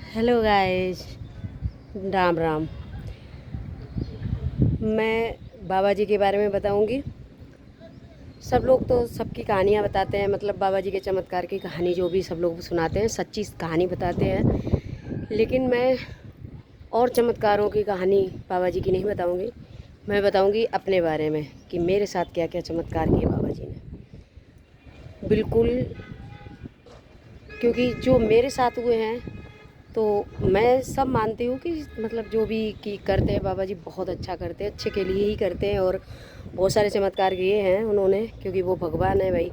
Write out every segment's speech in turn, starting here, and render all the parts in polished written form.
Hello guys, Ram Ram. मैं बाबा जी के बारे में बताऊंगी। सब लोग तो सबकी कहानियाँ बताते हैं, मतलब बाबा जी के चमत्कार की कहानी जो भी सब लोग सुनाते हैं सच्ची कहानी बताते हैं। लेकिन मैं और चमत्कारों की कहानी बाबा जी की नहीं बताऊंगी। मैं बताऊंगी अपने बारे में कि मेरे साथ क्या क्या चमत्कार किए बाबा जी ने। बिल्कुल, क्योंकि जो मेरे साथ हुए हैं तो मैं सब मानती हूँ कि मतलब जो भी कि करते हैं बाबा जी बहुत अच्छा करते हैं, अच्छे के लिए ही करते हैं। और बहुत सारे चमत्कार किए हैं उन्होंने, क्योंकि वो भगवान है भाई।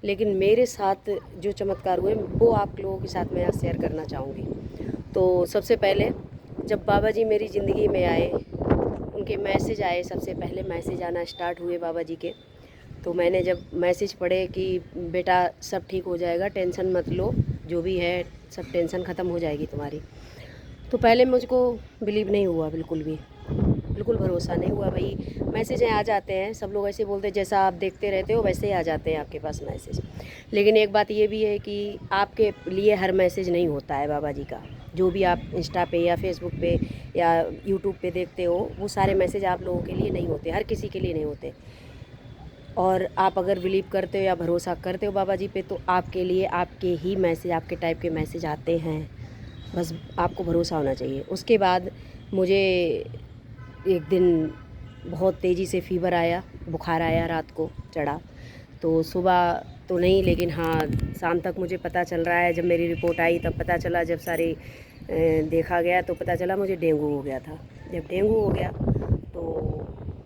लेकिन मेरे साथ जो चमत्कार हुए वो आप लोगों के साथ मैं आज शेयर करना चाहूँगी। तो सबसे पहले जब बाबा जी मेरी ज़िंदगी में आए, उनके मैसेज आए, सबसे पहले मैसेज आना स्टार्ट हुए बाबा जी के। तो मैंने जब मैसेज पढ़े कि बेटा सब ठीक हो जाएगा, टेंशन मत लो, जो भी है सब टेंशन ख़त्म हो जाएगी तुम्हारी। तो पहले मुझको बिलीव नहीं हुआ, बिल्कुल भी बिल्कुल भरोसा नहीं हुआ भाई। मैसेज आ जाते हैं, सब लोग ऐसे बोलते हैं जैसा आप देखते रहते हो वैसे ही आ जाते हैं आपके पास मैसेज। लेकिन एक बात ये भी है कि आपके लिए हर मैसेज नहीं होता है बाबा जी का। जो भी आप इंस्टा पे या फेसबुक पे या यूट्यूब पे देखते हो वो सारे मैसेज आप लोगों के लिए नहीं होते, हर किसी के लिए नहीं होते। और आप अगर बिलीव करते हो या भरोसा करते हो बाबा जी पे तो आपके लिए आपके ही मैसेज, आपके टाइप के मैसेज आते हैं। बस आपको भरोसा होना चाहिए। उसके बाद मुझे एक दिन बहुत तेज़ी से फ़ीवर आया, बुखार आया, रात को चढ़ा। तो सुबह तो नहीं, लेकिन हाँ शाम तक मुझे पता चल रहा है, जब मेरी रिपोर्ट आई तब पता चला, जब सारे देखा गया तो पता चला मुझे डेंगू हो गया था। जब डेंगू हो गया तो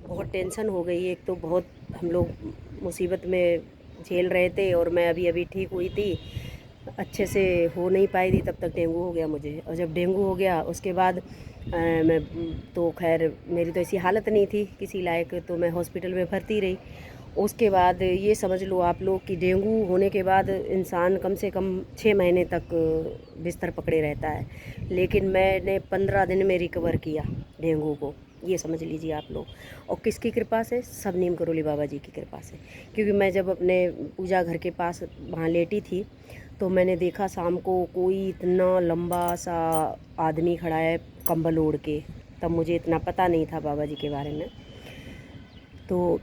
बहुत टेंशन हो गई। एक तो बहुत हम लोग मुसीबत में झेल रहे थे और मैं अभी अभी ठीक हुई थी, अच्छे से हो नहीं पाई थी, तब तक डेंगू हो गया मुझे। और जब डेंगू हो गया उसके बाद मैं तो खैर मेरी तो ऐसी हालत नहीं थी किसी लायक, तो मैं हॉस्पिटल में भर्ती रही। उसके बाद ये समझ लो आप लोग कि डेंगू होने के बाद इंसान कम से कम 6 महीने तक बिस्तर पकड़े रहता है। लेकिन मैंने 15 दिन में रिकवर किया डेंगू को, ये समझ लीजिए आप लोग। और किसकी कृपा से? सब नीम करोली बाबा जी की कृपा से। क्योंकि मैं जब अपने पूजा घर के पास वहाँ लेटी थी तो मैंने देखा शाम को कोई इतना लंबा सा आदमी खड़ा है कंबल ओढ़ के। तब मुझे इतना पता नहीं था बाबा जी के बारे में। तो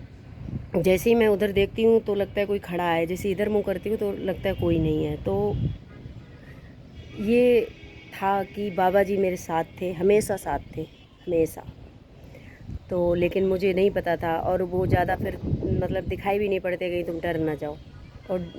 जैसे ही मैं उधर देखती हूँ तो लगता है कोई खड़ा है, जैसे इधर मुंह करती हूँ तो लगता है कोई नहीं है। तो ये था कि बाबा जी मेरे साथ थे, हमेशा साथ थे, हमेशा। तो लेकिन मुझे नहीं पता था, और वो ज़्यादा फिर मतलब दिखाई भी नहीं पड़ते कहीं तुम डर ना जाओ। और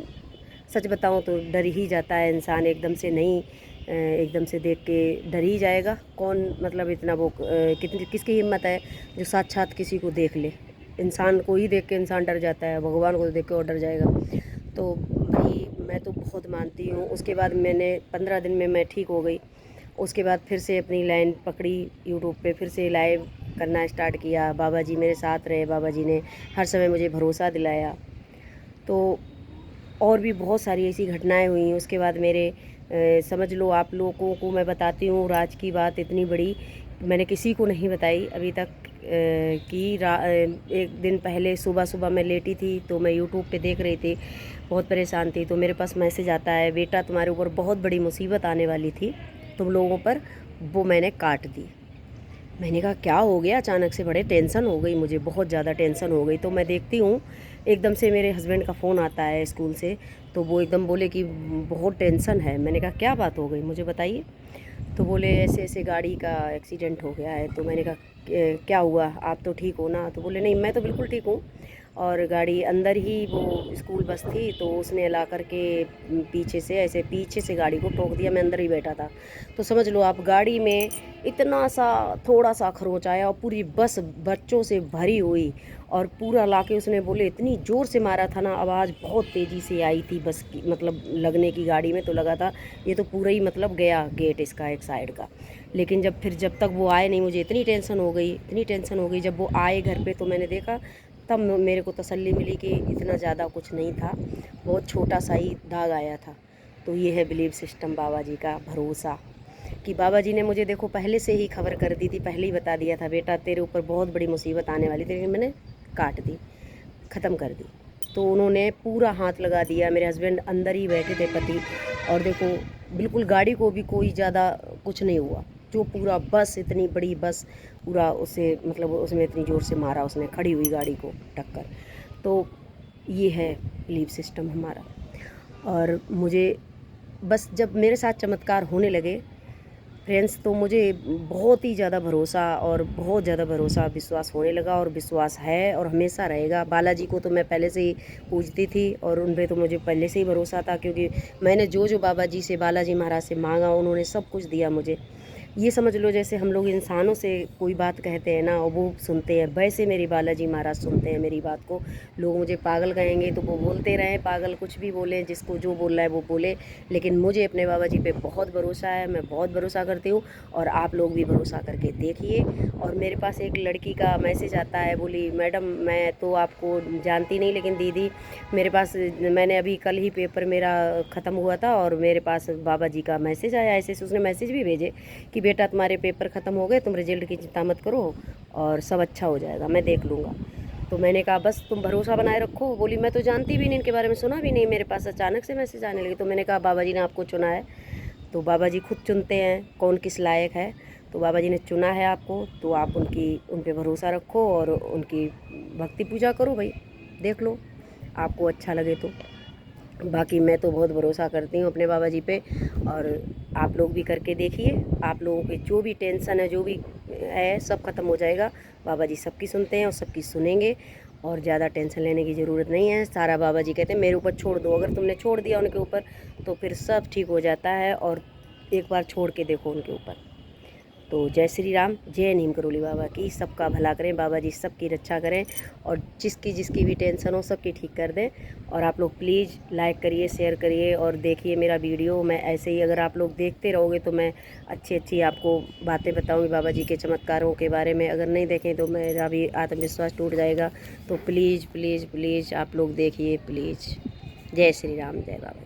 सच बताऊँ तो डर ही जाता है इंसान, एकदम से नहीं। एकदम से देख के डर ही जाएगा कौन, मतलब इतना वो कितनी किसकी हिम्मत है जो साक्षात किसी को देख ले। इंसान को ही देख के इंसान डर जाता है, भगवान को देख के और डर जाएगा। तो भाई मैं तो बहुत मानती हूँ। उसके बाद मैंने 15 दिन में मैं ठीक हो गई। उसके बाद फिर से अपनी लाइन पकड़ी, यूट्यूब पे फिर से लाइव करना स्टार्ट किया। बाबा जी मेरे साथ रहे, बाबा जी ने हर समय मुझे भरोसा दिलाया। तो और भी बहुत सारी ऐसी घटनाएं हुई। उसके बाद मेरे समझ लो आप लोगों को मैं बताती हूँ राज की बात इतनी बड़ी मैंने किसी को नहीं बताई अभी तक। एक दिन पहले सुबह सुबह मैं लेटी थी तो मैं यूट्यूब पे देख रही थी, बहुत परेशान थी। तो मेरे पास मैसेज आता है, बेटा तुम्हारे ऊपर बहुत बड़ी मुसीबत आने वाली थी तुम लोगों पर, वो मैंने काट दी। मैंने कहा क्या हो गया? अचानक से बड़े टेंशन हो गई, मुझे बहुत ज़्यादा टेंशन हो गई। तो मैं देखती हूँ एकदम से मेरे हस्बैंड का फ़ोन आता है स्कूल से। तो वो एकदम बोले कि बहुत टेंशन है। मैंने कहा क्या बात हो गई, मुझे बताइए। तो बोले ऐसे ऐसे गाड़ी का एक्सीडेंट हो गया है। तो मैंने कहा क्या हुआ, आप तो ठीक हो ना? तो बोले नहीं मैं तो बिल्कुल ठीक हूँ, और गाड़ी अंदर ही वो स्कूल बस थी तो उसने ला करके पीछे से ऐसे पीछे से गाड़ी को ठोक दिया, मैं अंदर ही बैठा था। तो समझ लो आप गाड़ी में इतना सा थोड़ा सा खरोंच आया और पूरी बस बच्चों से भरी हुई, और पूरा लाके उसने बोले इतनी ज़ोर से मारा था ना, आवाज़ बहुत तेज़ी से आई थी बस की, मतलब लगने की गाड़ी में। तो लगा था ये तो पूरा ही मतलब गया गेट इसका एक साइड का। लेकिन जब तक वो आए नहीं मुझे इतनी टेंशन हो गई, इतनी टेंशन हो गई। जब वो आए घर पे तो मैंने देखा, तब मेरे को तसल्ली मिली कि इतना ज़्यादा कुछ नहीं था, बहुत छोटा सा ही दाग आया था। तो ये है बिलीव सिस्टम, बाबा जी का भरोसा। कि बाबा जी ने मुझे देखो पहले से ही खबर कर दी थी, पहले ही बता दिया था बेटा तेरे ऊपर बहुत बड़ी मुसीबत आने वाली थी, लेकिन मैंने काट दी, ख़त्म कर दी। तो उन्होंने पूरा हाथ लगा दिया। मेरे हस्बैंड अंदर ही बैठे थे पति, और देखो बिल्कुल गाड़ी को भी कोई ज़्यादा कुछ नहीं हुआ। जो पूरा बस, इतनी बड़ी बस, पूरा उसे मतलब उसमें इतनी ज़ोर से मारा उसने, खड़ी हुई गाड़ी को टक्कर। तो ये है बिलीफ सिस्टम हमारा। और मुझे बस जब मेरे साथ चमत्कार होने लगे फ्रेंड्स, तो मुझे बहुत ही ज़्यादा भरोसा और बहुत ज़्यादा भरोसा विश्वास होने लगा, और विश्वास है और हमेशा रहेगा। बालाजी को तो मैं पहले से ही पूजती थी और उन पे तो मुझे पहले से ही भरोसा था, क्योंकि मैंने जो जो बाबा जी से, बालाजी महाराज से मांगा, उन्होंने सब कुछ दिया मुझे। ये समझ लो जैसे हम लोग इंसानों से कोई बात कहते हैं ना, और वो सुनते हैं, वैसे मेरी बालाजी महाराज सुनते हैं मेरी बात को। लोग मुझे पागल कहेंगे तो वो बोलते रहें, पागल कुछ भी बोलें, जिसको जो बोल रहा है वो बोले, लेकिन मुझे अपने बाबा जी पे बहुत भरोसा है। मैं बहुत भरोसा करती हूँ, और आप लोग भी भरोसा करके देखिए। और मेरे पास एक लड़की का मैसेज आता है, बोली मैडम मैं तो आपको जानती नहीं, लेकिन दीदी मेरे पास, मैंने अभी कल ही पेपर मेरा ख़त्म हुआ था और मेरे पास बाबा जी का मैसेज आया। ऐसे उसने मैसेज भी भेजे कि बेटा तुम्हारे पेपर ख़त्म हो गए, तुम रिजल्ट की चिंता मत करो और सब अच्छा हो जाएगा, मैं देख लूँगा। तो मैंने कहा बस तुम भरोसा बनाए रखो। बोली मैं तो जानती भी नहीं, इनके बारे में सुना भी नहीं, मेरे पास अचानक से मैसेज आने लगे। तो मैंने कहा बाबा जी ने आपको चुना है, तो बाबा जी खुद चुनते हैं कौन किस लायक है। तो बाबा जी ने चुना है आपको, तो आप उन पे भरोसा रखो और उनकी भक्ति पूजा करो भाई, देख लो आपको अच्छा लगे तो। बाकी मैं तो बहुत भरोसा करती हूँ अपने बाबा जी पे, और आप लोग भी करके देखिए। आप लोगों के जो भी टेंशन है, जो भी है, सब ख़त्म हो जाएगा। बाबा जी सबकी सुनते हैं और सबकी सुनेंगे, और ज़्यादा टेंशन लेने की ज़रूरत नहीं है। सारा बाबा जी कहते हैं मेरे ऊपर छोड़ दो, अगर तुमने छोड़ दिया उनके ऊपर तो फिर सब ठीक हो जाता है। और एक बार छोड़ के देखो उनके ऊपर। तो जय श्री राम, जय नीम करोली बाबा की। सबका भला करें बाबा जी, सबकी रक्षा करें, और जिसकी जिसकी भी टेंशन हो सबकी ठीक कर दें। और आप लोग प्लीज़ लाइक करिए, शेयर करिए और देखिए मेरा वीडियो। मैं ऐसे ही अगर आप लोग देखते रहोगे तो मैं अच्छी अच्छी आपको बातें बताऊंगी बाबा जी के चमत्कारों के बारे में। अगर नहीं देखें तो मेरा भी आत्मविश्वास टूट जाएगा। तो प्लीज़ प्लीज़ प्लीज़ आप लोग देखिए प्लीज़। जय श्री राम, जय बाबा।